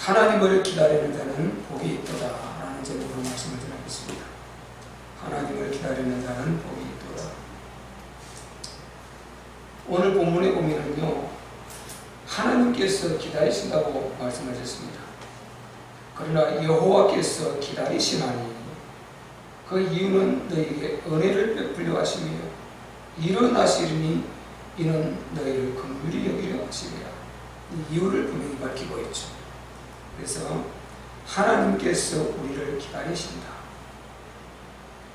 하나님을 기다리는 자는 복이 있도다 라는 제목으로 말씀을 드리겠습니다. 하나님을 기다리는 자는 복이 있도다. 오늘 본문에 보면은요, 하나님께서 기다리신다고 말씀하셨습니다. 그러나 여호와께서 기다리시나니 그 이유는 너희에게 은혜를 베풀려 하시며 일어나시리니 이는 너희를 긍휼히 여기려 하시리라. 이 이유를 분명히 밝히고 있죠. 그래서 하나님께서 우리를 기다리신다.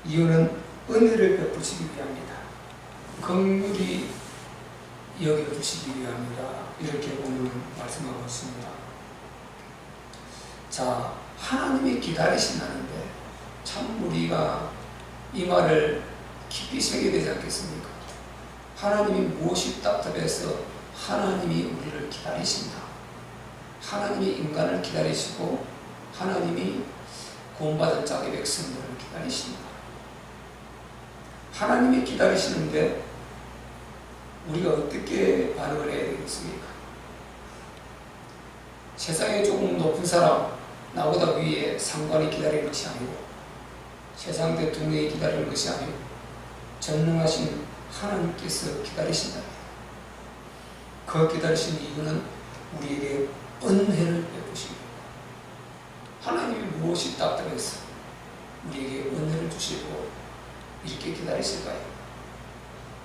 이유는 은혜를 베푸시기 위함이다. 긍휼히 여겨주시기 위함이다. 이렇게 보면 말씀하고 있습니다. 자, 하나님이 기다리신다는데 참 우리가 이 말을 깊이 새겨야 되지 않겠습니까? 하나님이 무엇이 답답해서 하나님이 우리를 기다리신다. 하나님이 인간을 기다리시고 하나님이 구원받은 자의 백성들을 기다리신다. 하나님이 기다리시는데 우리가 어떻게 반응을 해야 되겠습니까? 세상에 조금 높은 사람, 나보다 위에 상관이 기다리는 것이 아니고 세상 대통령이 기다리는 것이 아니고 전능하신 하나님께서 기다리신다. 그 기다리신 이유는 우리에게 은혜를 베푸시고, 하나님이 무엇이 답답해서 우리에게 은혜를 주시고 이렇게 기다리실까요?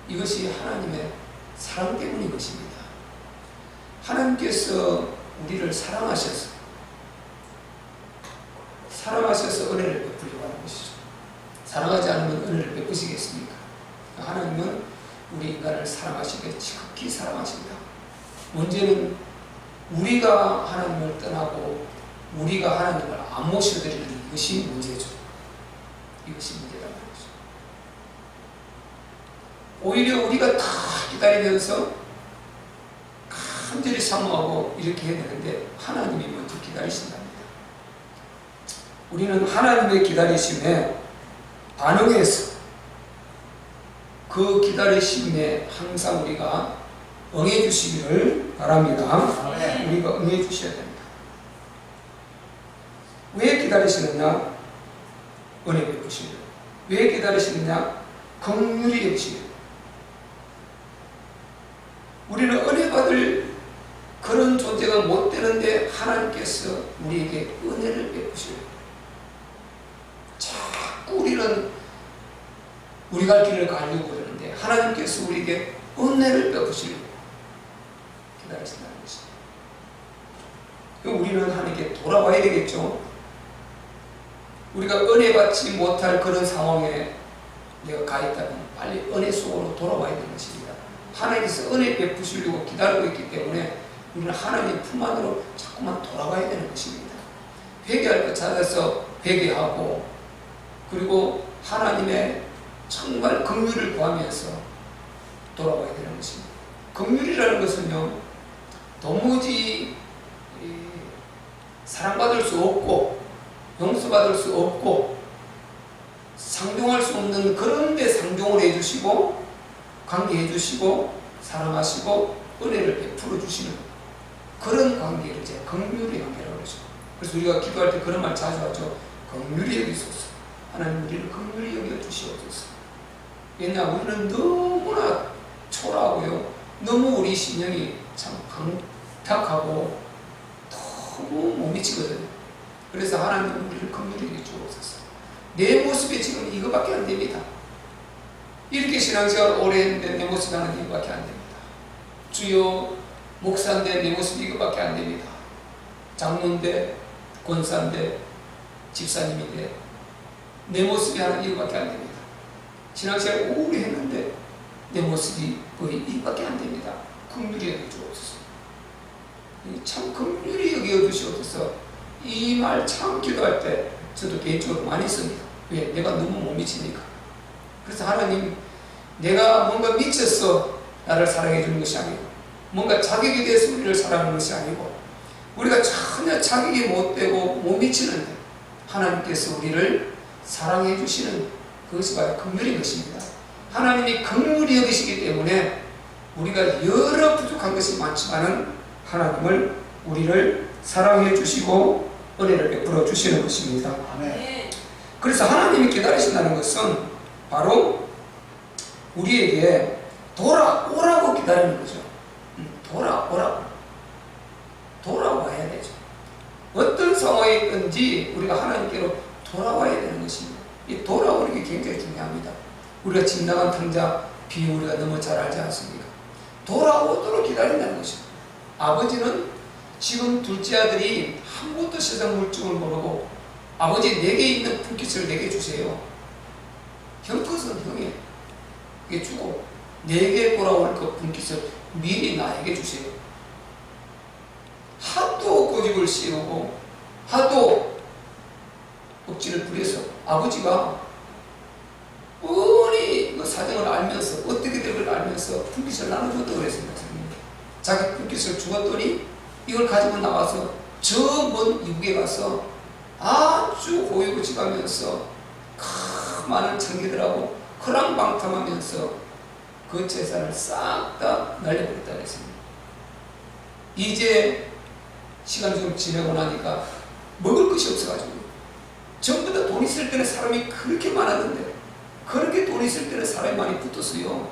이것이 하나님의 사랑 때문인 것입니다. 하나님께서 우리를 사랑하셔서 은혜를 베푸려고 하는 것이죠. 사랑하지 않으면 은혜를 베푸시겠습니까? 하나님은 우리 인간을 사랑하시되 지극히 사랑하십니다. 문제는 우리가 하나님을 떠나고 우리가 하나님을 안 모셔드리는 이것이 문제죠. 이것이 문제라는 거죠. 오히려 우리가 다 기다리면서 간절히 사모하고 이렇게 해야 되는데 하나님이 먼저 기다리신답니다. 우리는 하나님의 기다리심에 반응해서 그 기다리심에 항상 우리가 응해 주시기를 바랍니다. 우리가 응해 주셔야 됩니다. 왜 기다리시느냐? 은혜 베푸시며. 왜 기다리시느냐? 긍휼히 여기시며. 우리는 은혜 받을 그런 존재가 못 되는데 하나님께서 우리에게 은혜를 베푸시며. 자꾸 우리는 우리 갈 길을 가려고 그러는데 하나님께서 우리에게 은혜를 베푸시며 기다리신다는 것입니다. 그럼 우리는 하나님께 돌아와야 되겠죠. 우리가 은혜 받지 못할 그런 상황에 내가 가 있다면 빨리 은혜 속으로 돌아와야 되는 것입니다. 하나님께서 은혜 베푸시려고 기다리고 있기 때문에 우리는 하나님 품 안으로 자꾸만 돌아와야 되는 것입니다. 회개할 것 찾아서 회개하고, 그리고 하나님의 정말 긍휼을 구하면서 돌아와야 되는 것입니다. 긍휼이라는 것은요, 도무지 사랑받을 수 없고 용서받을 수 없고 상종할 수 없는 그런데 상종을 해주시고 관계해 주시고 사랑하시고 은혜를 베풀어 주시는 그런 관계를 이제 긍휼의 관계라고 그러죠. 그래서 우리가 기도할 때 그런 말 자주 하죠. 긍휼히 여기소서. 하나님 우리를 긍휼히 여겨 주시옵소서. 왜냐, 우리는 너무나 초라하고요, 너무 우리 신령이 참 강팍하고 너무 못 미치거든요. 그래서 하나님 우리를 긍휼히 여겨 주옵소서. 내 모습이 지금 이거밖에 안 됩니다. 이렇게 신앙생활 오래 했는데 내 모습이 하는 이거밖에 안 됩니다. 주요 목사인데 내 모습이 이거밖에 안 됩니다. 장로인데 권사인데 집사님인데 내 모습이 하는 이거밖에 안 됩니다. 신앙생활 오래 했는데 내 모습이 거의 이거밖에 안 됩니다. 긍휼히 여겨 주옵소서. 참 긍휼히 여겨 주시옵소서. 이 말 참 기도할 때 저도 개인적으로 많이 씁니다. 왜? 내가 너무 못 미치니까. 그래서 하나님, 내가 뭔가 미쳐서 나를 사랑해 주는 것이 아니고, 뭔가 자격에 대해서 우리를 사랑하는 것이 아니고, 우리가 전혀 자격이 못 되고 못 미치는데 하나님께서 우리를 사랑해 주시는 그것이 바로 긍휼인 것입니다. 하나님이 긍휼히 여기시기 때문에 우리가 여러 부족한 것이 많지만은 하나님을 우리를 사랑해 주시고 은혜를 베풀어 주시는 것입니다. 아멘. 그래서 하나님이 기다리신다는 것은 바로 우리에게 돌아오라고 기다리는 거죠. 돌아와야 되죠. 어떤 상황에 있든지 우리가 하나님께로 돌아와야 되는 것입니다. 이 돌아오는 게 굉장히 중요합니다. 우리가 집 나간 탕자 비유 우리가 너무 잘 알지 않습니까? 돌아오도록 기다린다는 것입니다. 아버지는 지금 둘째 아들이 한 번도 세상 물증을 모르고 아버지 내게 있는 분깃을 내게 주세요. 형 것은 형에게 주고 내게 돌아올 그 분깃을 미리 나에게 주세요. 하도 고집을 씌우고 하도 억지를 부려서 아버지가 뻔히 그 사정을 알면서 어떻게 될 걸 알면서 분깃을 나눠줬다고 그랬습니다. 자기 분깃을 주었더니 이걸 가지고 나와서 저 먼 이북에 가서 아주 고유고집하면서 많은 청기들하고 허랑방탕하면서 그 재산을 싹 다 날려버렸다고 했습니다. 이제 시간 좀 지나고 나니까 먹을 것이 없어가지고 전부 다 돈 있을 때는 사람이 그렇게 많았는데 그렇게 돈 있을 때는 사람이 많이 붙었어요.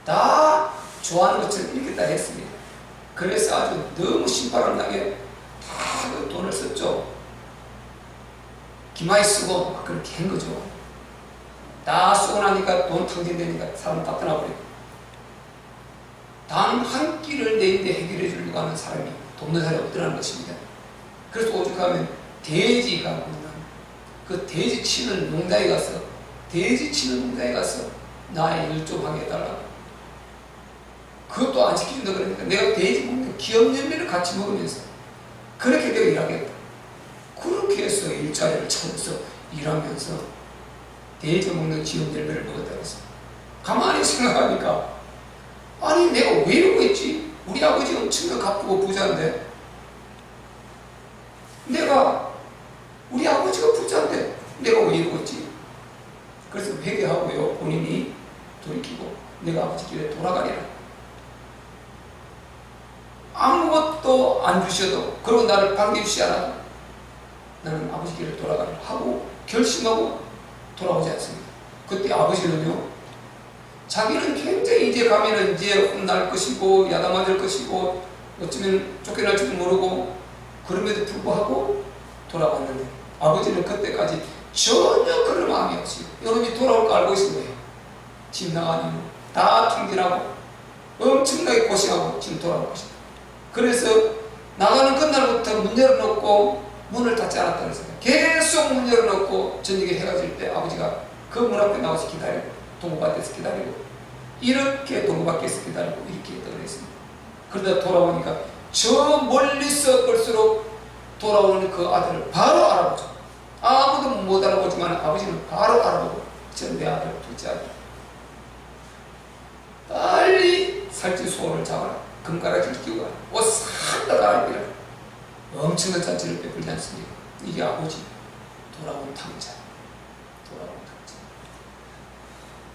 다 좋아하는 것처럼 이렇게 다 했습니다. 그래서 아주 너무 신바람 나게 다 그 돈을 썼죠. 기마에 쓰고 막 그렇게 한 거죠. 다 쓰고 나니까 돈 탕진되니까 사람 다 떠나버리고 단 한 끼를 내인데 해결해 주려고 하는 사람이 돕는 사람이 없더라는 것입니다. 그래서 오죽하면 돼지가 있는 그 돼지 치는 농장에 가서 나의 일 좀 하게 해달라고. 그것도 안 지켜준다 그러니까 내가 돼지 먹는 기업 열매를 같이 먹으면서 그렇게 내가 일하겠다. 그렇게 해서 일자리를 찾아서 일하면서 돼지 먹는 기업 열매를 먹었다고 했어. 가만히 생각하니까 아니 내가 왜 이러고 있지? 우리 아버지 엄청나게 가쁘고 부자인데 우리 아버지가 부자인데 내가 왜 이러고 있지? 그래서 회개하고요. 본인이 돌이키고 내가 아버지 길에 돌아가리라. 아무것도 안 주셔도 그리고 나를 반겨주지 않아도 나는 아버지 길에 돌아가리라 하고 결심하고 돌아오지 않습니다. 그때 아버지는요, 자기는 굉장히 이제 가면은 이제 혼날 것이고 야단맞을 것이고 어쩌면 쫓겨날지도 모르고 그럼에도 불구하고 돌아왔는데 아버지는 그때까지 전혀 그런 마음이 없어요. 여러분이 돌아올 거 알고 있는 거예요. 집 나가니 다 탕진하고 엄청나게 고생하고 지금 돌아올 것이다. 그래서 나가는 그날부터 문 열어놓고 문을 닫지 않았다는 거예요. 계속 문 열어놓고 저녁에 해가 질 때 아버지가 그 문 앞에 나와서 기다리고 동구밭에서 기다리고 이렇게 동구밭에서 기다리고 이렇게 했다고 그랬습니다. 그러다 돌아오니까 저 멀리서 볼수록 돌아오는 그 아들을 바로 알아보죠. 아무도 못 알아보지만 아버지는 바로 알아보고 저 내 아들 둘째 아들 빨리 살찐 소원을 잡아라. 금가락지를 끼고 가라. 옷 싹 다 갈아입히라. 엄청난 잔치를 베풀지 않습니까? 이게 아버지 돌아온 탕자.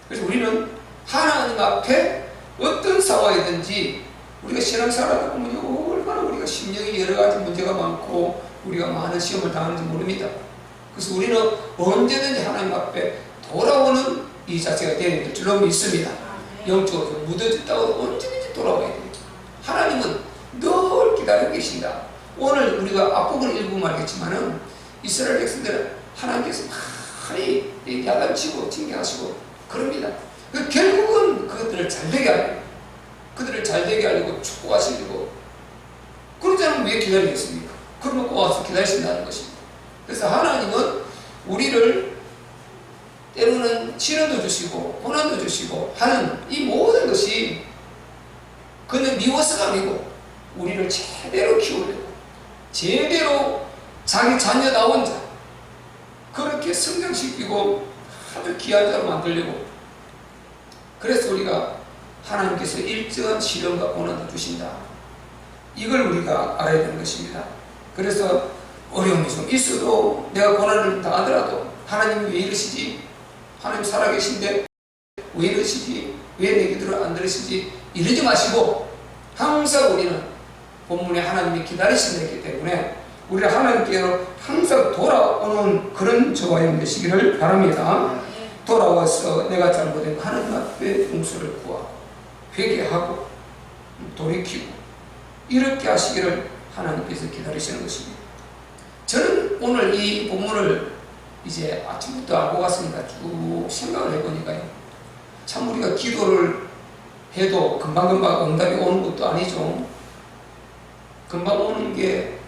그래서 우리는 하나님 앞에 어떤 상황이든지 우리가 신앙생활하다 보면 얼마나 우리가 심령이 여러 가지 문제가 많고 우리가 많은 시험을 당하는지 모릅니다. 그래서 우리는 언제든지 하나님 앞에 돌아오는 이 자체가 되어야 될 줄로 믿습니다. 영적으로 묻어졌다고 언제든지 돌아와야 돼요. 하나님은 늘 기다리고 계신다. 오늘 우리가 앞부분 일부 말겠지만은 이스라엘 백성들은 하나님께서 많이 야단치고 징계하시고 그럽니다. 결국은 그것들을 잘되게 하려고 그들을 잘되게 하려고 축복하시려고 그러지 않으면 왜 기다리겠습니까? 그러면 꼭 와서 기다리신다는 것입니다. 그래서 하나님은 우리를 때로는 시련도 주시고 고난도 주시고 하는 이 모든 것이 그는 미워서가 아니고 우리를 제대로 키우려고 제대로 자기 자녀다운 자 그렇게 성장시키고 아주 귀한 자로 만들려고. 그래서 우리가 하나님께서 일정한 시련과 고난도 주신다. 이걸 우리가 알아야 되는 것입니다. 그래서 어려움이 좀 있어도 내가 고난을 당하더라도 하나님이 왜 이러시지? 하나님 살아계신데 왜 이러시지? 왜 내 기도를 안 들으시지? 이러지 마시고 항상 우리는 본문에 하나님이 기다리시기 때문에 우리 하나님께로 항상 돌아오는 그런 저와 여러분 되시기를 바랍니다. 돌아와서 내가 잘못된 하나님 앞에 용서를 구하고 회개하고 돌이키고 이렇게 하시기를 하나님께서 기다리시는 것입니다. 저는 오늘 이 본문을 이제 아침부터 알고 갔습니다. 쭉 생각을 해보니까요, 참 우리가 기도를 해도 금방금방 응답이 오는 것도 아니죠. 금방 오는 게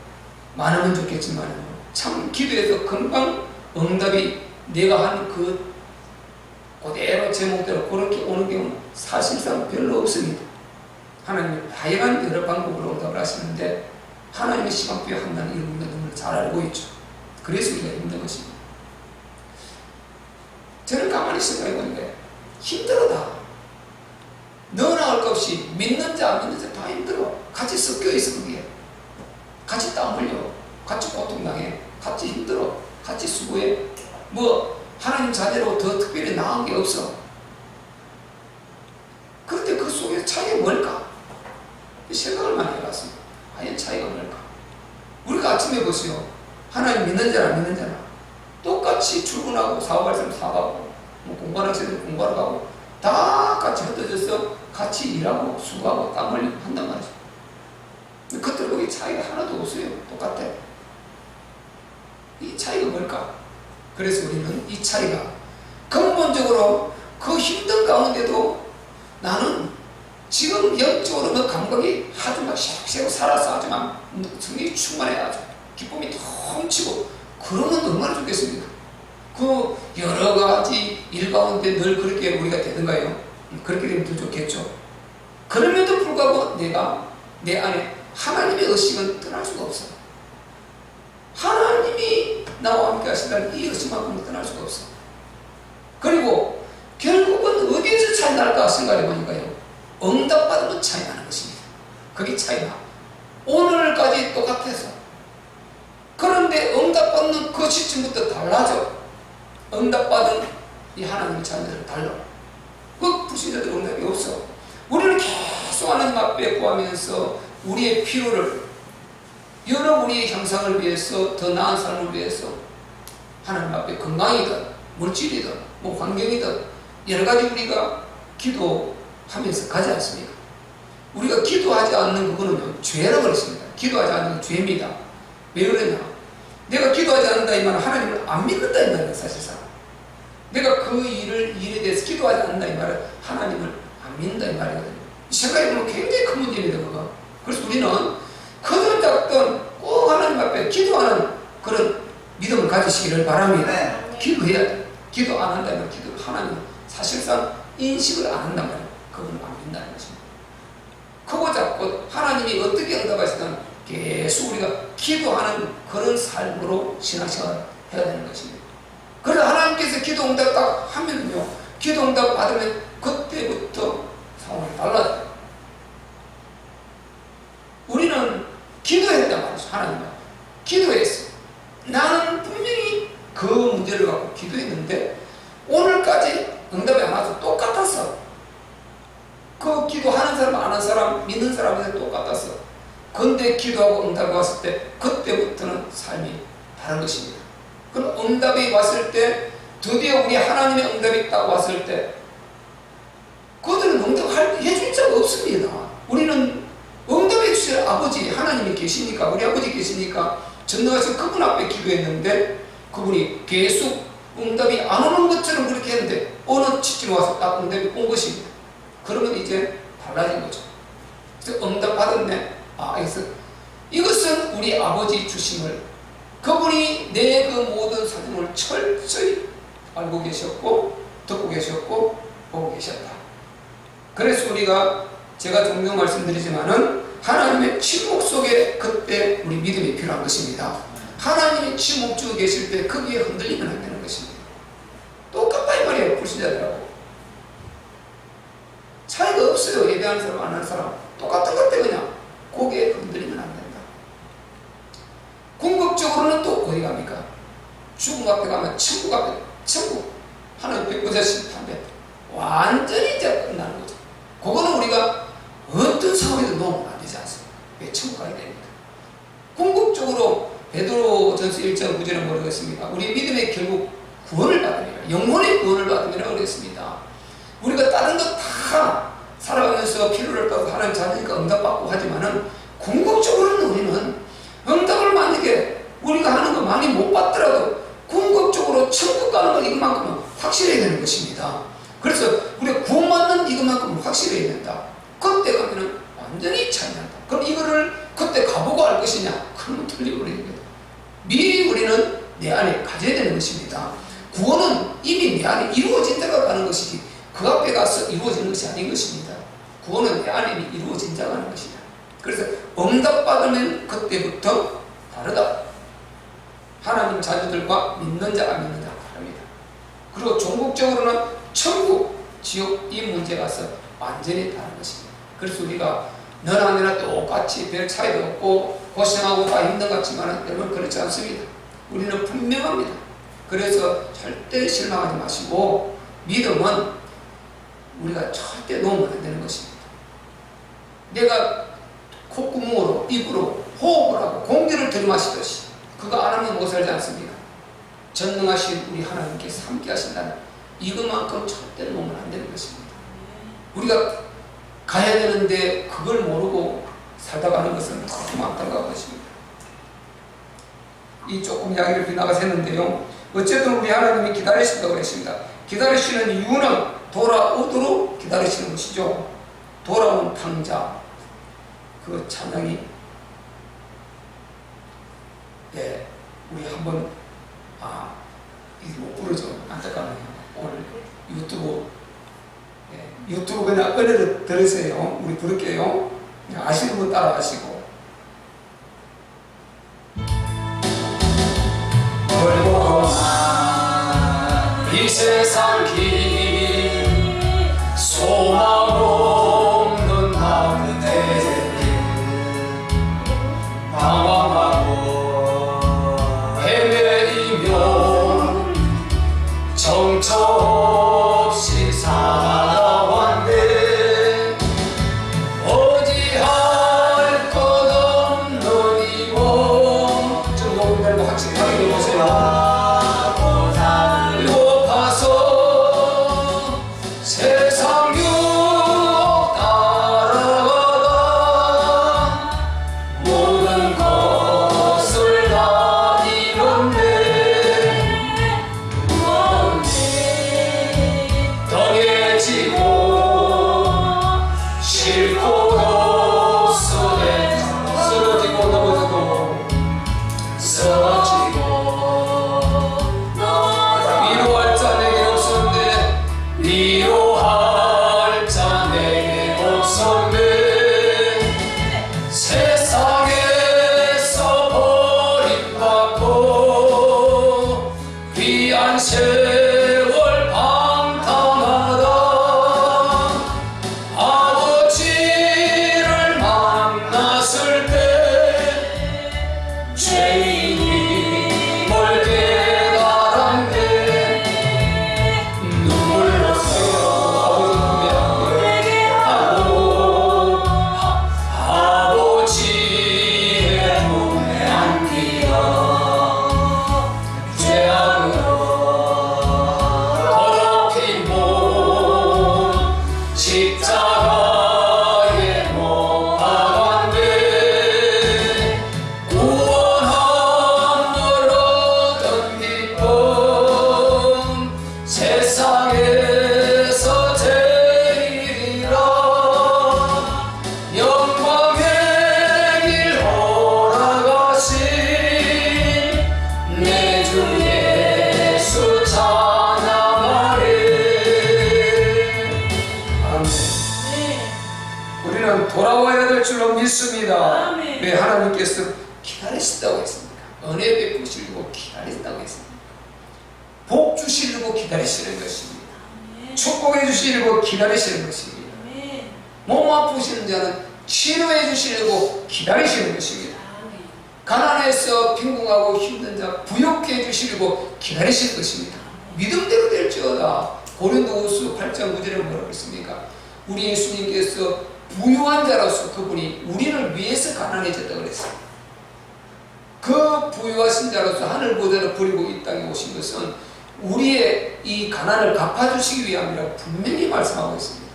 많으면 좋겠지만 참 기도해서 금방 응답이 내가 한 그대로 제목대로 그렇게 오는 경우는 사실상 별로 없습니다. 하나님은 다양한 여러 방법으로 응답을 하시는데 하나님의 시간표에 한다는 이런 우리가 너무 잘 알고 있죠. 그래서 우리가 힘든 것입니다. 저는 가만히 생각해 보니까 힘들어다. 너나 할 것 없이 믿는 자 안 믿는 자 다 힘들어. 같이 섞여 있어. 그게 같이 땀 흘려, 같이 고통당해, 같이 힘들어, 같이 수고해. 뭐 하나님 자녀로 더 특별히 나은 게 없어. 그런데 그 속에 차이가 뭘까? 생각을 많이 해봤습니다. 과연 차이가 뭘까? 우리가 아침에 보세요. 하나님 믿는 자나 안 믿는 자나 똑같이 출근하고 사업할 사람 사업하고 뭐 공부하는 학생들 공부하러 가고 다 같이 흩어져서 같이 일하고 수고하고 땀 흘리고 한단 말이죠. 그들 보기 차이가 하나도 없어요. 똑같아. 이 차이가 뭘까? 그래서 우리는 이 차이가 근본적으로 그 힘든 가운데도 나는 지금 영적으로 그 감각이 아주 막 샥샥 살아서 아주 막 성령이 충만해 아주 기쁨이 넘치고 그러면 얼마나 좋겠습니까? 그 여러 가지 일 가운데 늘 그렇게 우리가 되던가요? 그렇게 되면 더 좋겠죠. 그럼에도 불구하고 내가 내 안에 하나님의 의식은 떠날 수가 없어. 하나님이 나와 함께 하신다는 이 의식만큼은 떠날 수가 없어. 그리고 결국은 어디에서 차이 날까 생각해 보니까요, 응답받으면 차이 나는 것입니다. 그게 차이나. 오늘까지 똑같아서. 그런데 응답받는 그 시점부터 달라져. 응답받은 이 하나님의 자녀들은 달라. 그 불신자들 응답이 없어. 우리는 계속 하나님 앞에 구하면서 우리의 필요를, 여러 우리의 형상을 위해서, 더 나은 삶을 위해서 하나님 앞에 건강이든 물질이든 뭐 환경이든 여러 가지 우리가 기도하면서 가지 않습니까? 우리가 기도하지 않는 그거는 죄라고 그랬습니다. 기도하지 않는 건 죄입니다. 왜 그러냐? 내가 기도하지 않는다 이 말은 하나님을 안 믿는다 이 말이에요. 사실상 내가 그 일에 대해서 기도하지 않는다 이 말은 하나님을 안 믿는다 이 말이거든요. 생각해보면 굉장히 큰 문제입니다. 그거. 그래서 우리는 크든 작든 꼭 하나님 앞에 기도하는 그런 믿음을 가지시기를 바랍니다. 네. 기도해야 돼. 기도 안 한다면 기도를 하나님 사실상 인식을 안 한단 말이에요. 그분을 안 믿는다는 것입니다. 크고 작고 하나님이 어떻게 응답하시든 계속 우리가 기도하는 그런 삶으로 신앙생활을 해야 되는 것입니다. 그래서 하나님께서 기도 응답 딱 하면요, 기도 응답 받으면 그때부터 상황이 달라져요. 우리는 기도했단 말이죠. 하나님은 기도했어. 나는 분명히 그 문제를 갖고 기도했는데 오늘까지 응답이 안 와서 똑같았어. 그 기도하는 사람 안 하는 사람 믿는 사람한테 똑같았어. 근데 기도하고 응답이 왔을 때 그때부터는 삶이 다른 것입니다. 그럼 응답이 왔을 때 드디어 우리 하나님의 응답이 딱 왔을 때 그들은 응답해줄 자가 없습니다. 우리는 응답해 주실 아버지 하나님이 계시니까, 우리 아버지 계시니까 전능하신 그분 앞에 기도했는데 그분이 계속 응답이 안 오는 것처럼 그렇게 했는데 어느 시점에 와서 딱 응답이 온 것입니다. 그러면 이제 달라진 거죠. 그래서 응답 받았네. 그래서 이것은 우리 아버지 주심을, 그분이 내 그 모든 사정을 철저히 알고 계셨고 듣고 계셨고 보고 계셨다. 그래서 우리가 제가 종종 말씀드리지만은 하나님의 침묵 속에 그때 우리 믿음이 필요한 것입니다. 하나님이 침묵 중에 계실 때 거기에 흔들리면 안 되는 것입니다. 똑같다 이 말이에요. 불신자들하고 차이가 없어요. 예배하는 사람 안 하는 사람 똑같은 것 같아. 그냥 거기에 흔들리면 안 된다. 궁극적으로는 또 어디 갑니까? 죽음 앞에 가면 천국 앞에, 천국 하나님 백보자신 판대 완전히 이제 끝나는 거죠. 그거는 우리가 어떤 상황에도 놓으면 안 되지 않습니까? 왜 천국 가기 베드로전서 1장 9절에 뭐라고 했습니까? 우리 믿음의 결국 구원을 받으리라, 영혼의 구원을 받으리라 그랬습니다. 우리가 다른 거 다 살아가면서 필요를 따서 하나님 자녀니까 응답받고 하지만은 궁극적으로는 우리는 응답을 만약에 우리가 하는 거 많이 못 받더라도 궁극적으로 천국 가는 건 이것만큼은 확실해야 되는 것입니다. 그래서 우리가 구원받는 이것만큼은 확실해야 된다. 그때 가면은 완전히 차이난다. 그럼 이거를 그때 가보고 할 것이냐? 그러면 틀려버리는 거다. 미리 우리는 내 안에 가져야 되는 것입니다. 구원은 이미 내 안에 이루어진 데가 가는 것이지 그 앞에 가서 이루어지는 것이 아닌 것입니다. 구원은 내 안에 이루어진 자가 하는 것이다. 그래서 응답받으면 그때부터 다르다. 하나님 자녀들과 믿는 자가 믿는 자가 다릅니다. 그리고 종국적으로는 천국, 지옥 이 문제가 가서 완전히 다른 것입니다. 그래서 우리가 너나 내나 똑같이 별 차이도 없고 고생하고 다 힘든 것 같지만 여러분 그렇지 않습니다. 우리는 분명합니다. 그래서 절대 실망하지 마시고 믿음은 우리가 절대 놓으면 안 되는 것입니다. 내가 콧구멍으로 입으로 호흡을 하고 공기를 들이마시듯이 그거 안 하면 못 살지 않습니까? 전능하신 우리 하나님께서 함께 하신다는 이것만큼 절대 놓으면 안 되는 것입니다. 우리가 가야 되는데 그걸 모르고 살다가는 것은 너무 안타까운 것입니다. 이 조금 이야기를 빗나가서 했는데요. 어쨌든 우리 하나님이 기다리신다고 그랬습니다. 기다리시는 이유는 돌아오도록 기다리시는 것이죠. 돌아온 탕자 그 찬양이 우리 한번 이게 못 부르죠. 안타깝네요. 오늘 유튜브 그냥 은혜를 들으세요. 우리 부를게요. 아시는 분 따라 하시고. 이 세상 길 소망 없는 가운데 방황하고 헤매이며 정처없이 살아왔네. 어찌할 것 없는 이 몸 좀 녹음 말고 확실히 확인해보세요. 세월 방탕하다 아버지를 만났을 때 죄인이 뭘 깨달았네. 눈물로 새어 아버지의 몸에 안기어 죄악으로 십자가에 못 박았네. 구원함을 얻은 기쁨 세상에서 제일이라. 영광의 길 걸어가신 내 주 예수 찬양하리. 우리는 돌아와야 될 줄로 믿습니다. 왜 하나님께서 기다리신다고 했습니까? 은혜 베푸시려고 기다리신다고 했습니다. 복 주시려고 기다리시는 것입니다. 축복해 주시려고 기다리시는 것입니다. 몸 아프시는 자는 치료해 주시려고 기다리시는 것입니다. 가난해서 빈궁하고 힘든 자 부욕해 주시려고 기다리시는 것입니다. 믿음대로 될지어다. 고린도후서 8장 9절에 뭐라고 했습니까? 우리 예수님께서 부유한 자로서 그분이 우리를 위해서 가난해졌다고 그랬어요. 그 부유하신 자로서 하늘 보좌를 부리고 이 땅에 오신 것은 우리의 이 가난을 갚아주시기 위함이라고 분명히 말씀하고 있습니다.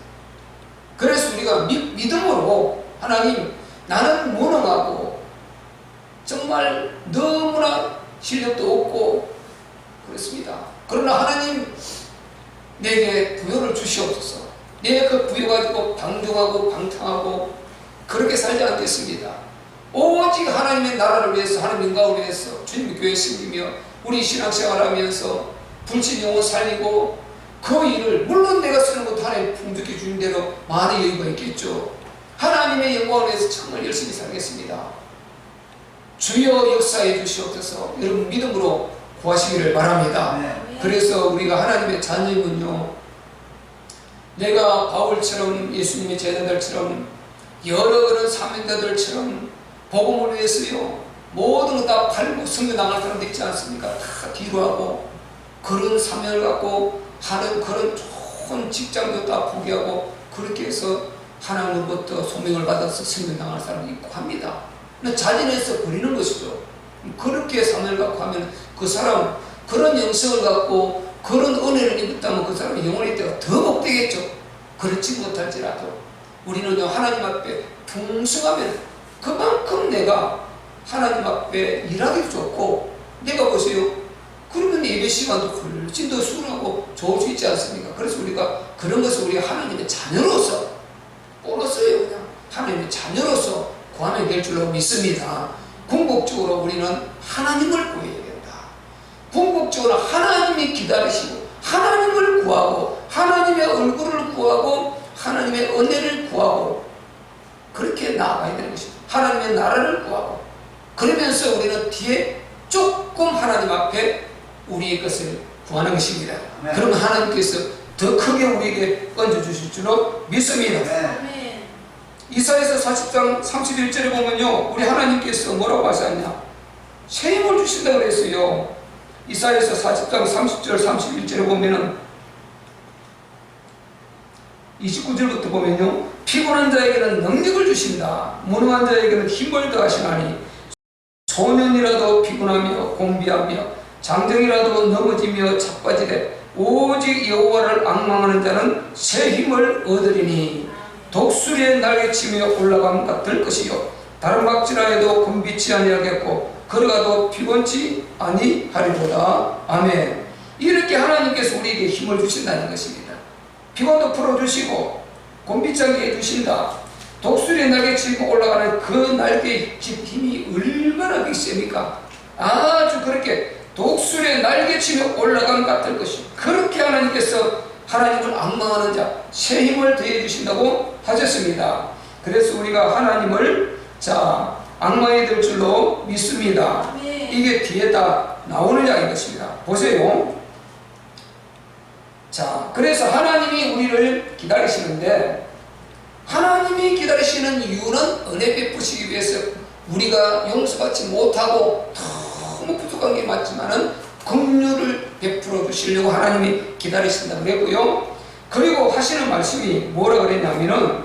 그래서 우리가 믿음으로 하나님, 나는 무능하고 정말 너무나 실력도 없고 그렇습니다. 그러나 하나님, 내게 부여를 주시옵소서. 내가 그 부여 가지고 방종하고 방탕하고 그렇게 살지 않겠습니다. 오직 하나님의 나라를 위해서, 하나님 영광을 위해서 주님의 교회 섬기며 우리 신앙생활하면서 불신 영혼 살리고 그 일을, 물론 내가 쓰는 것도 하나님 풍족해 주신 대로 많은 여유가 있겠죠. 하나님의 영광을 위해서 정말 열심히 살겠습니다. 주여 역사해 주시옵소서. 여러분 믿음으로 구하시기를 바랍니다. 그래서 우리가 하나님의 자녀이군요, 내가 바울처럼 예수님의 제자들처럼 여러 그런 사명자들처럼 복음을 위해서요 모든 거 다 팔고 성교 나갈 사람도 있지 않습니까? 다 뒤로 하고 그런 사명을 갖고 하는 그런 좋은 직장도 다 포기하고 그렇게 해서 하나님으로부터 소명을 받아서 성교 나갈 사람이 있고 합니다. 자진해서 버리는 것이죠. 그렇게 사명을 갖고 하면 그 사람 그런 영성을 갖고 그런 은혜를 입었다면 그 사람의 영혼의 때가 더 복되겠죠. 그렇지 못할지라도 우리는요 하나님 앞에 풍성하면 그만큼 내가 하나님 앞에 일하기도 좋고, 내가 보세요, 그러면 예배 시간도 훨씬 더 수월하고 좋을 수 있지 않습니까? 그래서 우리가 그런 것을 우리가 하나님의 자녀로서 보너스예요. 그냥 하나님의 자녀로서 구하면 될 줄로 믿습니다. 궁극적으로 우리는 하나님을 구해야 된다. 궁극적으로 하나님이 기다리시고 하나님을 구하고 하나님의 얼굴을 구하고 하나님의 은혜를 구하고 그렇게 나아가야 되는 것입니다. 하나님의 나라를 구하고 그러면서 우리는 뒤에 조금 하나님 앞에 우리의 것을 구하는 것입니다. 네. 그러면 하나님께서 더 크게 우리에게 얹어주실 줄로 믿습니다. 네. 이사야서 40장 31절에 보면요, 우리 하나님께서 뭐라고 하셨냐, 새 힘을 주신다고 그랬어요. 이사야서 40장 30절 31절에 보면은 29절부터 보면요, 피곤한 자에게는 능력을 주신다. 무능한 자에게는 힘을 더하시나니 소년이라도 피곤하며 곤비하며 장정이라도 넘어지며 자빠지되 오직 여호와를 앙망하는 자는 새 힘을 얻으리니 독수리의 날개치며 올라감 같을 것이요 다른 박질하여도 곤비치 아니하겠고 걸어가도 피곤치 아니하리로다. 아멘. 이렇게 하나님께서 우리에게 힘을 주신다는 것입니다. 피곤도 풀어주시고 곤비치 않게 해주신다. 독수리의 날개 치고 올라가는 그 날개의 힘이 얼마나 셉니까? 아주 그렇게 독수리의 날개 치며 올라간 같을 것이, 그렇게 하나님께서 하나님을 앙망하는 자 새 힘을 더해 주신다고 하셨습니다. 그래서 우리가 하나님을 앙망해야 될 줄로 믿습니다. 이게 뒤에 다 나오는 이야기인 것입니다. 보세요. 그래서 하나님이 우리를 기다리시는데, 하나님이 기다리시는 이유는 은혜 베푸시기 위해서 우리가 용서받지 못하고 너무 부족한 게 맞지만은 긍휼을 베풀어 주시려고 하나님이 기다리신다고 그랬고요. 그리고 하시는 말씀이 뭐라 그랬냐면은,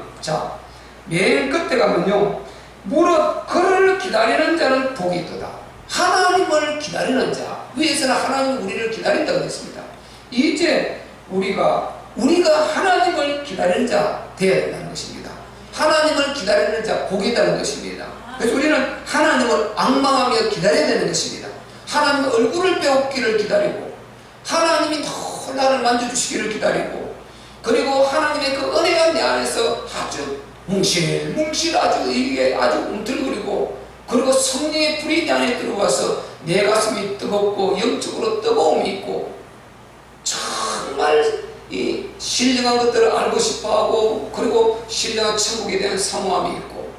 맨 끝에 가면요, 무릇 그를 기다리는 자는 복이 있도다. 하나님을 기다리는 자 위에서는 하나님이 우리를 기다린다고 했습니다. 이제 우리가 하나님을 기다리는 자 되어야 된다는 것입니다. 하나님을 기다리는 자 복이 있다는 것입니다. 그래서 우리는 하나님을 앙망하며 기다려야 되는 것입니다. 하나님의 얼굴을 빼앗기를 기다리고 하나님이 더 나를 만져주시기를 기다리고, 그리고 하나님의 그 은혜가 내 안에서 아주 뭉실뭉실 이게 아주 움틀거리고, 그리고 성령의 불이 내 안에 들어와서 내 가슴이 뜨겁고 영적으로 뜨거움이 있고 정말 이 신령한 것들을 알고 싶어하고, 그리고 신령한 천국에 대한 사모함이 있고,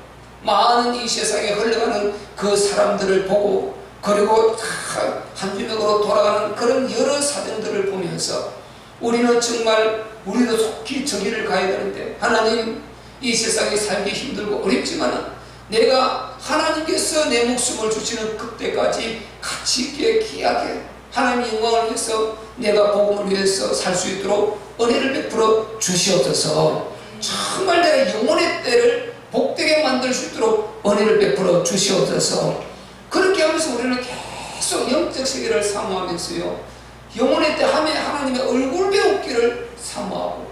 많은 이 세상에 흘러가는 그 사람들을 보고, 그리고 한 주먹으로 돌아가는 그런 여러 사정들을 보면서 우리는 정말 우리도 속히 저기를 가야 되는데, 하나님, 이 세상이 살기 힘들고 어렵지만 내가 하나님께서 내 목숨을 주시는 그때까지 가치 있게 귀하게 하나님의 영광을 위해서 내가 복음을 위해서 살 수 있도록 은혜를 베풀어 주시옵소서. 정말 내가 영혼의 때를 복되게 만들 수 있도록 은혜를 베풀어 주시옵소서. 그렇게 하면 기도하면서 우리는 계속 영적 세계를 사모하면서요, 영혼의 때 하나님의 얼굴 배우기를 사모하고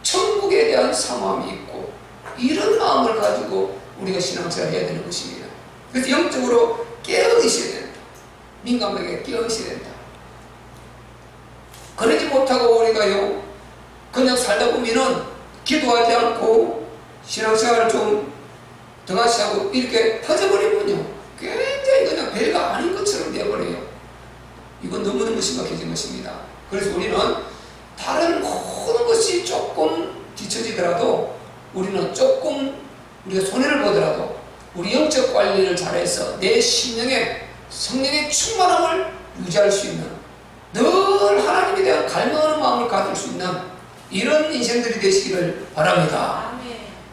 천국에 대한 사모함이 있고, 이런 마음을 가지고 우리가 신앙생활을 해야 되는 것입니다. 그래서 영적으로 깨어있어야 된다. 민감하게 깨어있어야 된다. 그러지 못하고 우리가요, 그냥 살다 보면은 기도하지 않고 신앙생활을 좀 등하시 하고 이렇게 터져버리면요, 굉장히 그냥 별거 아닌 것처럼 되어버려요. 이건 너무너무 심각해진 것입니다. 그래서 우리는 다른 모든 것이 조금 뒤처지더라도, 우리는 조금 우리가 손해를 보더라도 우리 영적 관리를 잘해서 내 심령에 성령의 충만함을 유지할 수 있는, 늘 하나님에 대한 갈망하는 마음을 가질 수 있는 이런 인생들이 되시기를 바랍니다.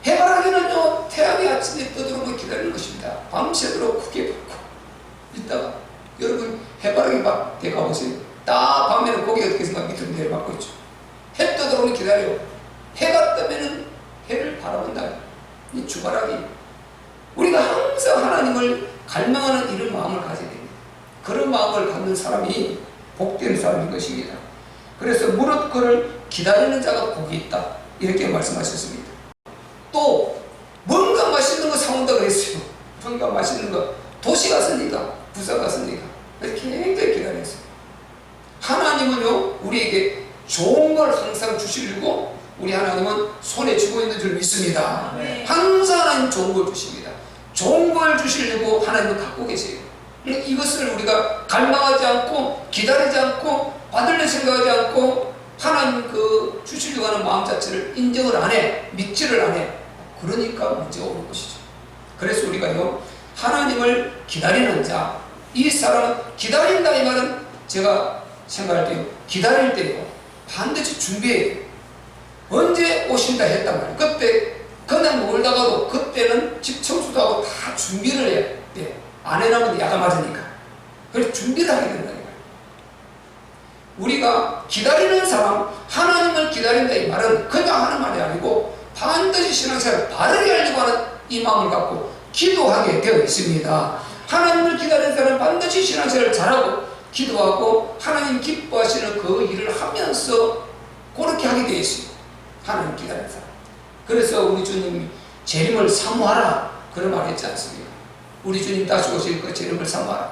해바라기는요, 태양이 아침에 떠들어오면 기다리는 것입니다. 밤새도록 크게 받고 있다가, 여러분 해바라기 밭에 가보세요. 딱 밤에는 고기 어떻게 생각 밑으로 내려받고 있죠. 해 떠들어오면 기다려요. 해가 뜨면은 해를 바라본다. 이 주바라기. 우리가 항상 하나님을 갈망하는 이런 마음을 가져야 됩니다. 그런 마음을 갖는 사람이 복된 사람인 것입니다. 그래서 무릇 그를 기다리는 자가 복이 있다, 이렇게 말씀하셨습니다. 또 뭔가 맛있는 거 사온다 그랬어요. 뭔가 맛있는 거, 도시 갔으니까, 부산 갔으니까 굉장히 기다렸어요. 하나님은요, 우리에게 좋은 걸 항상 주시려고, 우리 하나님은 손에 쥐고 있는 줄 믿습니다. 항상 하나님 좋은 걸 주십니다. 좋은 걸 주시려고 하나님은 갖고 계세요. 이것을 우리가 갈망하지 않고 기다리지 않고 받으려 생각하지 않고 하나님 그 주시려고 하는 마음 자체를 인정을 안 해, 믿지를 안 해. 그러니까 문제가 오는 것이죠. 그래서 우리가요, 하나님을 기다리는 자, 이 사람은 기다린다, 이 말은 제가 생각할 때요, 기다릴 때요 반드시 준비해야 돼요. 언제 오신다 했단 말이에요. 그때 그냥 놀다가도 그때는 집 청소도 하고 다 준비를 해야 돼. 안 해놓으면 야가 맞으니까. 그래서 준비를 하게 된다니까요. 우리가 기다리는 사람, 하나님을 기다린다 이 말은 그냥 하는 말이 아니고 반드시 신앙생활을 바르게 하려고 하는 이 마음을 갖고 기도하게 되어 있습니다. 하나님을 기다리는 사람은 반드시 신앙생활을 잘하고 기도하고 하나님 기뻐하시는 그 일을 하면서 그렇게 하게 되어 있습니다. 하나님 기다리는 사람. 그래서 우리 주님이 재림을 사모하라, 그런 말 했지 않습니까? 우리 주님 다시 오실 그 재림을 사모하라.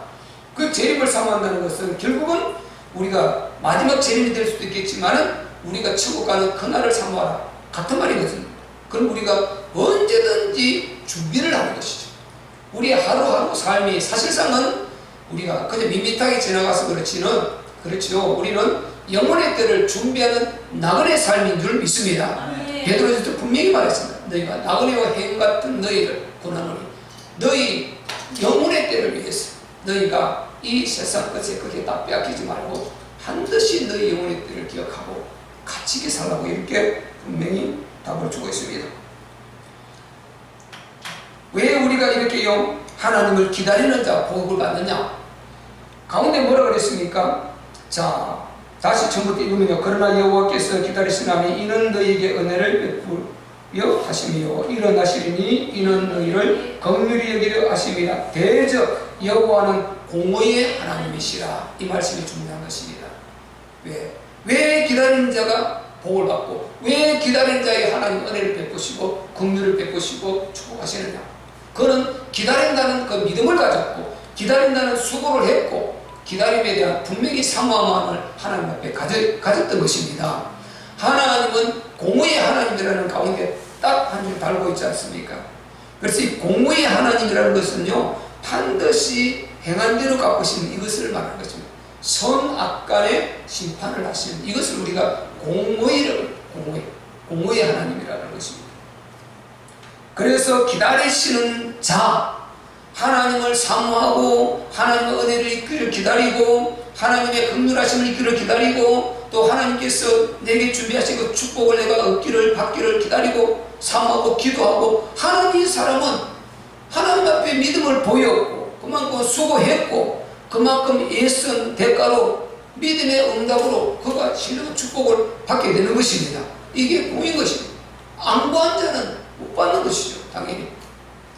그 재림을 사모한다는 것은 결국은 우리가 마지막 재림이 될 수도 있겠지만은 우리가 천국 가는 그날을 사모하라, 같은 말이거든요. 그럼 우리가 언제든지 준비를 하는 것이죠. 우리의 하루하루 삶이 사실상은 우리가 그냥 밋밋하게 지나가서 그렇지요. 우리는 영혼의 때를 준비하는 나그네 삶인 줄 믿습니다. 베드로전서 분명히 말했습니다. 너희가 나그네와 행 같은 너희를 고난하노니, 너희 영혼의 때를 위해서 너희가 이 세상 것에 그렇게 다 빼앗기지 말고 반드시 너희 영혼의 때를 기억하고 갇히게 살라고 이렇게 분명히 답을 주고 있습니다. 왜 우리가 이렇게요 하나님을 기다리는 자 복을 받느냐? 가운데 뭐라 그랬습니까? 자, 다시 처음부터 읽으면요. 그러나 여호와께서 기다리시나니 이는 너희에게 은혜를 베풀려 하심이요 일어나시리니 이는 너희를 긍휼히 여기려 하심이라. 대적 여호와는 공의의 하나님이시라. 이 말씀이 중요한 것입니다. 왜 기다리는 자가 복을 받고 왜 기다리는 자에게 하나님 은혜를 베푸시고 긍휼을 베푸시고 축복하시느냐? 그는 기다린다는 그 믿음을 가졌고 기다린다는 수고를 했고 기다림에 대한 분명히 사모함을 하나님 앞에 가졌던 것입니다. 하나님은 공의의 하나님이라는 가운데 딱 한 줄 달고 있지 않습니까? 그래서 이 공의의 하나님이라는 것은요 반드시 행한 대로 갚으시는 이것을 말하는 것입니다. 선악간의 심판을 하시는 이것을 우리가 공의의 하나님이라는 것입니다. 그래서 기다리시는 자, 하나님을 사모하고 하나님의 은혜를 있기를 기다리고 하나님의 긍휼하심을 있기를 기다리고 또 하나님께서 내게 준비하신 그 축복을 내가 얻기를 받기를 기다리고 사모하고 기도하고 하는 이 사람은 하나님 앞에 믿음을 보였고 그만큼 수고했고 그만큼 애쓴 대가로 믿음의 응답으로 그가 신령한 축복을 받게 되는 것입니다. 이게 공인 것입니다. 안 구한 자는 못 받는 것이죠. 당연히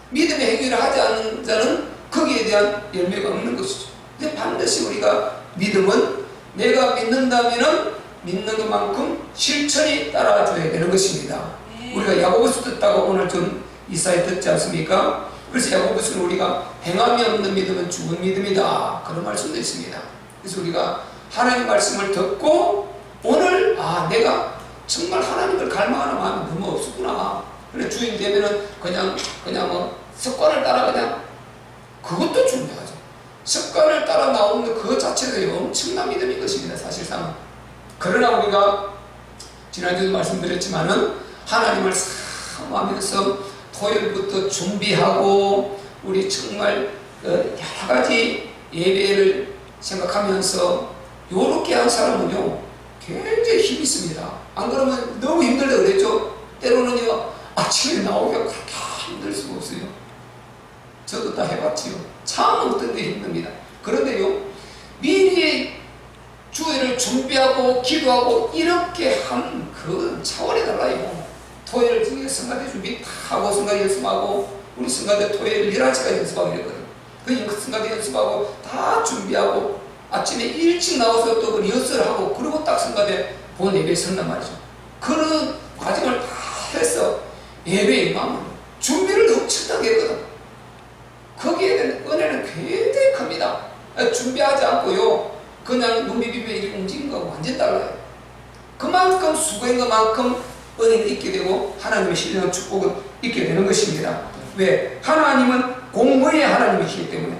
믿음의 행위를 하지 않는 자는 거기에 대한 열매가 없는 것이죠. 근데 반드시 우리가 믿음은 내가 믿는다면은 믿는 것만큼 실천이 따라줘야 되는 것입니다. 우리가 야고보서 듣다가 오늘 좀 이사야 듣지 않습니까? 그래서 야고보서는 우리가 행함이 없는 믿음은 죽은 믿음이다, 그런 말씀도 있습니다. 그래서 우리가 하나님 말씀을 듣고 오늘 내가 정말 하나님을 갈망하는 마음이 너무 없었구나. 그래 주인 되면은 그냥 뭐 습관을 따라 그냥, 그것도 중요하죠. 습관을 따라 나오는 그 자체도 엄청난 믿음인 것입니다, 사실상. 그러나 우리가 지난주에도 말씀드렸지만은 하나님을 사모하면서 토요일부터 준비하고 우리 정말 여러 가지 예배를 생각하면서 요렇게 한 사람은요 굉장히 힘이 있습니다. 안 그러면 너무 힘들다 그랬죠. 때로는요 아침에 나오기가 그렇게 힘들 수가 없어요. 저도 다 해봤지요. 참 어떤 게 힘듭니다. 그런데요 미리 주일을 준비하고 기도하고 이렇게 한 그 차원이 달라요. 토요일 중에 성가대 준비 다 하고 성가대 연습하고, 우리 성가대 토요일 11시까지 연습하고 이랬거든요. 그 성가대 연습하고 다 준비하고 아침에 일찍 나와서 또 리허설을 하고 그리고 딱 성가대 본 예배에 선단 말이죠. 그런 과정을 다 해서 예배에 임하면 준비를 엄청나게 했거든. 거기에 대한 은혜는 굉장히 큽니다. 준비하지 않고요 그냥 눈 비비며 이렇게 움직이는 거하고 완전 달라요. 그만큼 수고한 것만큼 은혜는 있게 되고 하나님의 신령한 축복은 있게 되는 것입니다. 왜? 하나님은 공의의 하나님이시기 때문에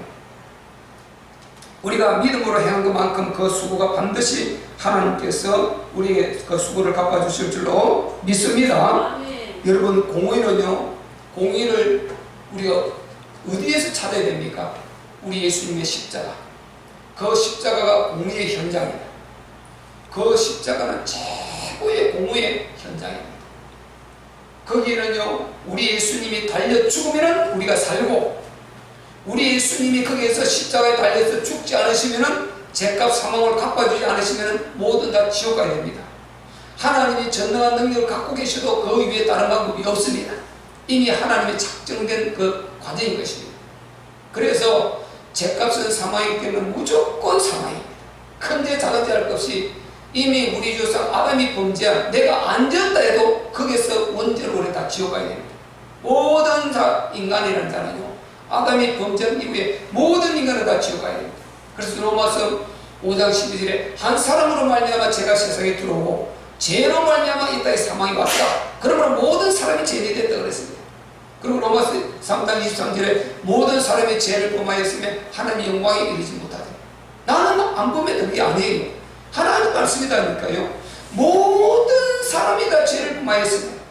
우리가 믿음으로 행한 것만큼 그 수고가 반드시 하나님께서 우리에게 그 수고를 갚아주실 줄로 믿습니다. 여러분 공의는요, 공의를 우리가 어디에서 찾아야 됩니까? 우리 예수님의 십자가. 그 십자가가 공의의 현장입니다. 그 십자가는 최고의 공의의 현장입니다. 거기는요 우리 예수님이 달려 죽으면 우리가 살고, 우리 예수님이 거기에서 십자가에 달려서 죽지 않으시면, 죄값 사망을 갚아주지 않으시면 모든 다 지옥 가야 됩니다. 하나님이 전능한 능력을 갖고 계셔도 그 위에 다른 방법이 없습니다. 이미 하나님이 작정된 그 과정인 것입니다. 그래서 죄값은 사망이기 때문에 무조건 사망입니다. 큰죄 작은죄 할 것 없이 이미 우리 조상 아담이 범죄한, 내가 안 지었다 해도 거기서 원죄로 우리 다 지옥 가야 됩니다. 모든 인간이라는 자는요 아담이 범죄한 이후에 모든 인간은 다 지옥 가야 됩니다. 그래서 로마서 5장 12절에 한 사람으로 말미암아 죄가 세상에 들어오고 죄로 말미암아 이 땅에 사망이 왔다. 그러면 모든 사람이 죄인이 됐다 그랬습니다. 그리고 로마서 3장 23절에 모든 사람이 죄를 범하였으며 하나님의 영광에 이르지 못하다. 나는 안 범했다 그게 아니에요. 하나님 말씀이다니까요. 모든 사람이 다 죄를 범하였습니다.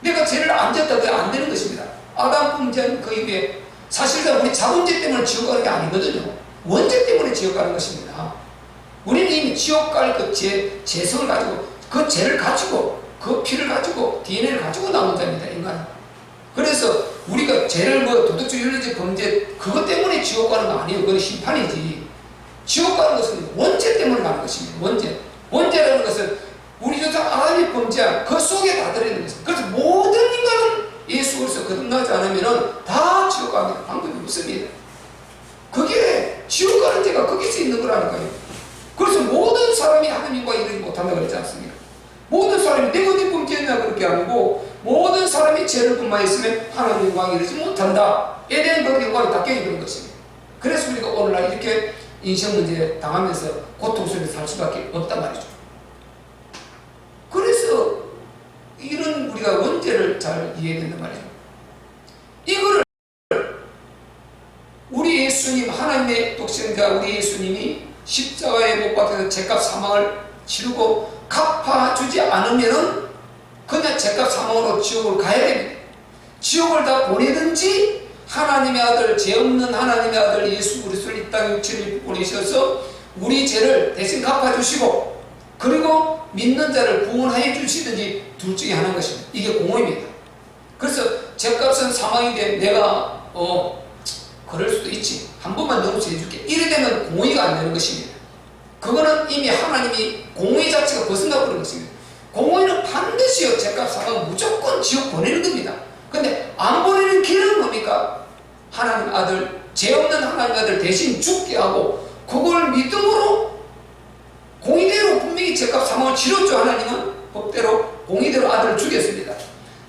내가 죄를 안 졌다 그게 안 되는 것입니다. 아담 범죄한 그 이후에 사실상 우리 자본죄 때문에 지옥 가는 게 아니거든요. 원죄 때문에 지옥 가는 것입니다. 우리는 이미 지옥 갈 그 죄성을 가지고, 그 죄를 가지고, 그 피를 가지고, DNA를 가지고 나온 자입니다, 인간은. 그래서 우리가 죄를 도덕적 윤리적 범죄 그것 때문에 지옥 가는 거 아니에요. 그건 심판이지. 지옥 가는 것은 원죄 때문에 가는 것입니다. 원죄라는 것은 우리 조상 아담이 범죄한 그 속에 다 들어있는 것입니다. 그래서 모든 인간은 예수 그리스도 거듭나지 않으면 다 지옥 가는 방법이 없습니다. 그게 지옥 가는 죄가 거기서 있는 거라니까요. 그래서 모든 사람이 하나님과 이르지 못한다고 그랬지 않습니까? 모든 사람이 내가 어디 범죄했냐 그렇게 아니고 모든 사람이 죄를 범하였으면 하나님의 영광에 이르지 못한다. 에덴 그 영광이 다 깨져버린 것입니다. 그래서 우리가 오늘날 이렇게 인생 문제에 당하면서 고통 속에 살 수밖에 없단 말이죠. 그래서 이런 우리가 원죄를 잘 이해해야 된단 말이죠. 이거를 우리 예수님, 하나님의 독생자 우리 예수님이 십자가에 못 박혀서 죄값 사망을 치르고 갚아주지 않으면은 그냥 죄값 사망으로 지옥을 가야 됩니다. 지옥을 다 보내든지 하나님의 아들, 죄 없는 하나님의 아들 예수 그리스도를 이 땅에 육체를 보내셔서 우리 죄를 대신 갚아주시고 그리고 믿는 자를 구원하여 주시든지 둘 중에 하나인 것입니다. 이게 공의입니다. 그래서 죄값은 사망인데 내가 그럴 수도 있지. 한 번만 용서해줄게. 이래 되면 공의가 안 되는 것입니다. 그거는 이미 하나님이 공의 자체가 벗어나 버린 것입니다. 공의는 반드시요 죄값 사망은 무조건 지옥 보내는 겁니다. 근데 안 보내는 길은 뭡니까? 하나님 아들 죄 없는 하나님 아들 대신 죽게 하고, 그걸 믿음으로 공의대로 분명히 죄값 사망을 치렀죠. 하나님은 법대로 공의대로 아들을 죽였습니다.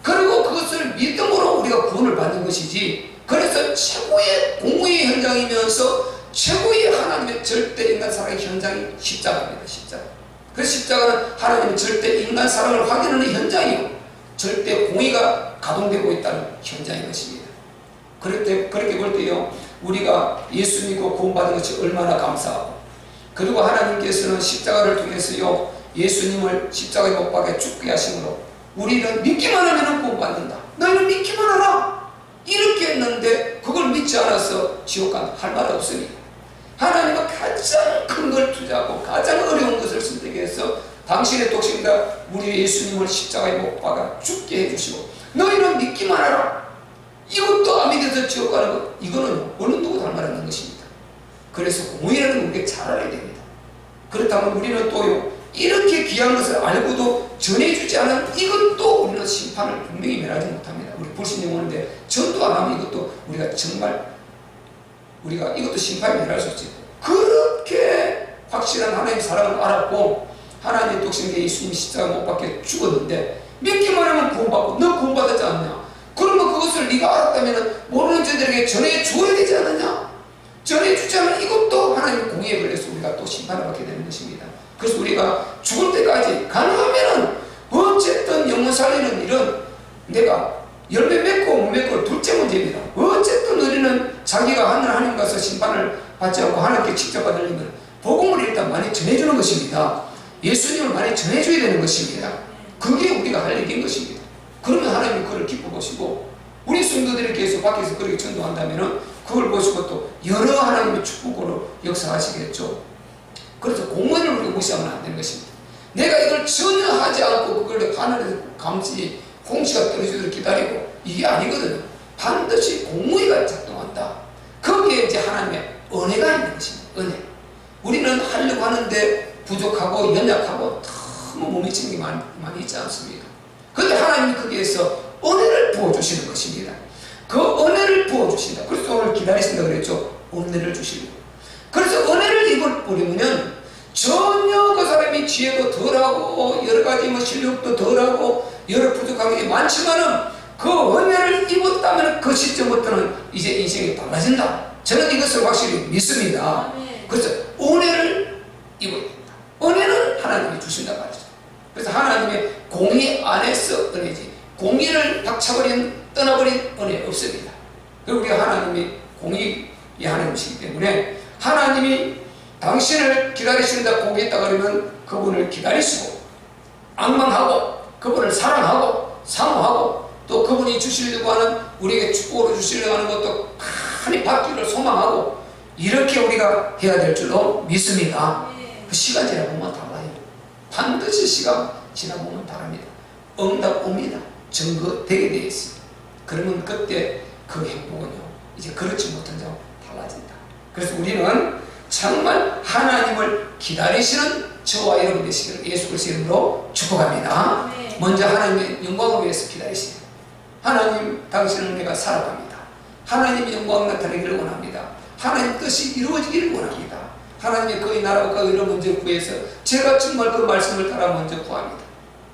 그리고 그것을 믿음으로 우리가 구원을 받는 것이지, 그래서 최고의 공의의 현장이면서 최고의 하나님의 절대 인간 사랑의 현장이 십자가입니다. 십자가. 그 십자가는 하나님의 절대 인간 사랑을 확인하는 현장이고 절대 공의가 가동되고 있다는 현장인 것입니다. 그렇게 볼 때요, 우리가 예수 믿고 구원받은 것이 얼마나 감사하고, 그리고 하나님께서는 십자가를 통해서요, 예수님을 십자가에 못 박아 죽게 하심으로 우리는 믿기만 하면 구원받는다. 너희는 믿기만 하라. 이렇게 했는데 그걸 믿지 않아서 지옥 간 할 말 없습니다. 하나님은 가장 큰 걸 투자하고 가장 어려운 것을 선택해 서 당신의 독생자 우리 예수님을 십자가에 못 박아 죽게 해주시고, 너희는 믿기만 하라. 이것도 안 믿어서 지옥 가는 것, 이거는 어느 누구 닮아라는 것입니다. 그래서 공의라는 걸 우리가 잘 알아야 됩니다. 그렇다면 우리는 또요, 이렇게 귀한 것을 알고도 전해주지 않은 이것도 우리는 심판을 분명히 면하지 못합니다. 우리 불신이 오는데 전도 안 하면 이것도 우리가 정말 우리가 이것도 심판에 면할 수 있지. 그렇게 확실한 하나님의 사랑을 알았고 하나님의 독생자 예수님이 십자가 못 박혀 죽었는데 믿기만 하면 구원받고, 너 구원받았지 않냐? 그러면 그것을 네가 알았다면 모르는 자들에게 전해줘야 되지 않느냐? 전해주지 않으면 이것도 하나님의 공의에 걸려서 우리가 또 심판을 받게 되는 것입니다. 그래서 우리가 죽을 때까지 가능하면은 어쨌든 영혼 살리는 일은 내가 열매 맺고 못 맺고 둘째 문제입니다. 어쨌든 우리는 자기가 하나님 가서 심판을 받지 않고 하나님께 직접 받으려면 복음을 일단 많이 전해주는 것입니다. 예수님을 많이 전해줘야 되는 것입니다. 그게 우리가 할 일인 것입니다. 그러면 하나님이 그걸 기뻐 보시고, 우리 성도들에게서 밖에서 그렇게 전도한다면 그걸 보시고 또 여러 하나님의 축복으로 역사하시겠죠. 그래서 공헌을 우리가 무시하면 안 되는 것입니다. 내가 이걸 전혀 하지 않고 그걸 하늘에서 감시 홍시가 떨어지도록 기다리고, 이게 아니거든요. 반드시 공의가 작동한다. 거기에 이제 하나님의 은혜가 있는 것입니다. 은혜. 우리는 하려고 하는데 부족하고 연약하고 너무 못 미치는 게 많이 있지 않습니까? 그런데 하나님이 거기에서 은혜를 부어주시는 것입니다. 그 은혜를 부어주신다. 그래서 오늘 기다리신다 그랬죠. 은혜를 주시려고. 그래서 은혜를 입어버리면 전혀 그 사람이 지혜도 덜하고 여러 가지 뭐 실력도 덜하고 여러 부족한 게 많지만은 그 은혜를 입었다면 그 시점부터는 이제 인생이 달라진다. 저는 이것을 확실히 믿습니다. 그래서 은혜를 입어야 된다. 은혜는 하나님이 주신다 말이죠. 그래서 하나님의 공의 안에서 은혜지, 공의를 박차버린 떠나버린 은혜 없습니다. 그리고 우리가 하나님이 공의의 하나님이시기 때문에 하나님이 당신을 기다리신다 고겠다 그러면 그분을 기다리시고 악망하고 그분을 사랑하고 사모하고 또 그분이 주시려고 하는 우리에게 축복으로 주시려고 하는 것도 많이 받기를 소망하고 이렇게 우리가 해야 될 줄로 믿습니다. 그 시간 지나보면 달라요. 반드시 시간 지나보면 다릅니다. 응답 옵니다. 증거되게 되어 있습니다. 그러면 그때 그 행복은요 이제 그렇지 못한 점 달라진다. 그래서 우리는 정말 하나님을 기다리시는 저와 여러분 되시기를 예수 그리스도 이름으로 축복합니다. 먼저 하나님의 영광을 위해서 기다리십니다. 하나님 당신은 내가 살아갑니다. 하나님의 영광 나타내기를 원합니다. 하나님 뜻이 이루어지기를 원합니다. 하나님의 그의 나라와 그의 의를 먼저 구해서 제가 정말 그 말씀을 따라 먼저 구합니다.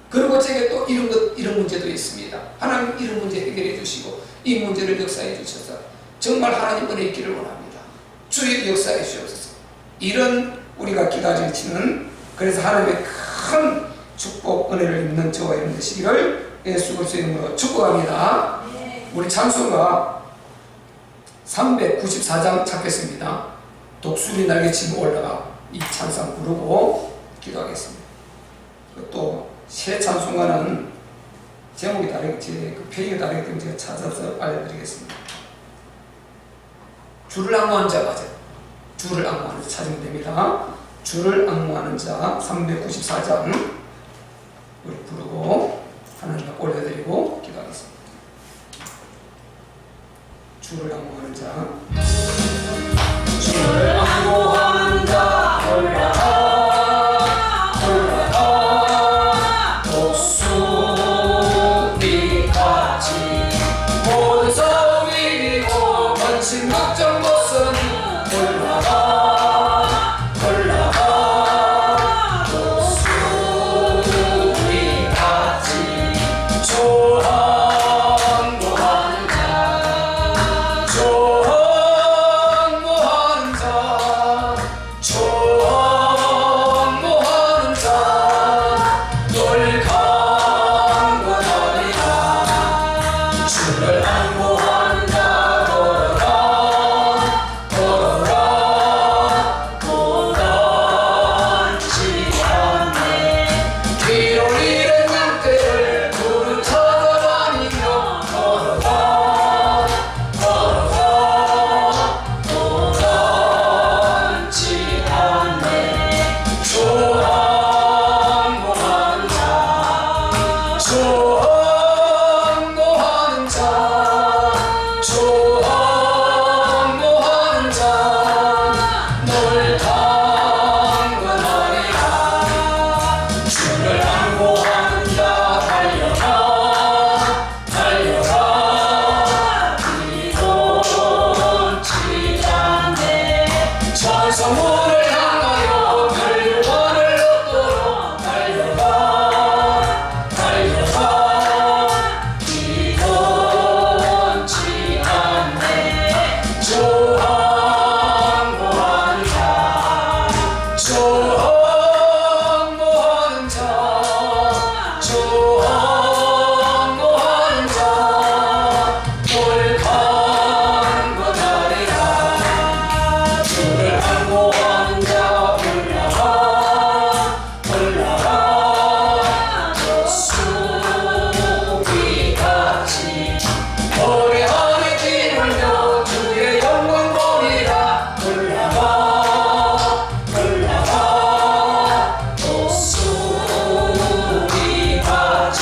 그리고 제게 또 이런 문제도 있습니다. 하나님 이런 문제 해결해 주시고 이 문제를 역사해 주셔서 정말 하나님 은혜 있기를 원합니다. 주의 역사해 주옵소서. 이런 우리가 기다리시는, 그래서 하나님의 큰 축복 은혜를 입는 저와 여러분 되시기를 예수 그리스도 이름으로 축복합니다. 우리 찬송가 394장 찾겠습니다. 독수리 날개치고 올라가 이 찬송 부르고 기도하겠습니다. 또 새 찬송가는 제목이 다르게 그 페이지가 다르기 때문에 제가 찾아서 알려드리겠습니다. 주를 앙모하는 자 맞아요. 주를 앙모하는 자 찾으면 됩니다. 주를 앙모하는 자 394장 우리 부르고 하나님 앞에 올려드리고 기도하겠습니다. 주를 앙모하는 자, 주를 앙모하는 자 올라가 독수리같이 본성 위리고 번신 걱정 성문을 향하여 결국원을 얻도록 달려가 달려가 기도치 않네 조항모하는 자 조항모하는 자 조항모하는 자 돌간 거다리라 주를 항모하는 자 올라가 올라가 수비같이 오래 안에 뛰놀며 주의 영광 보리라 올라가 올라가 수비같이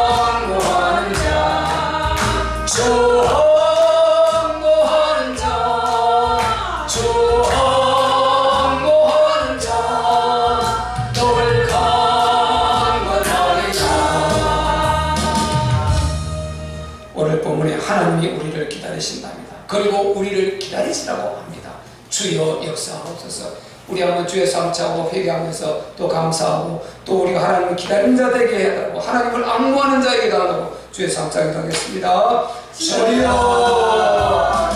조항모하는 자 조항모하는 자 조항모하는 자 돌간 거다리라. 오늘 본문에 하나님이 우리를 기다리신답니다. 그리고 우리를 기다리시라고 합니다. 주여 역사하옵소서. 우리 한번 주의 삼차하고 회개하면서 또 감사하고 또 우리가 하나님을 기다리는 자 되게 해달라고 하나님을 앙모하는 자에게 달라고 주의 삼차 기도하겠습니다. 주여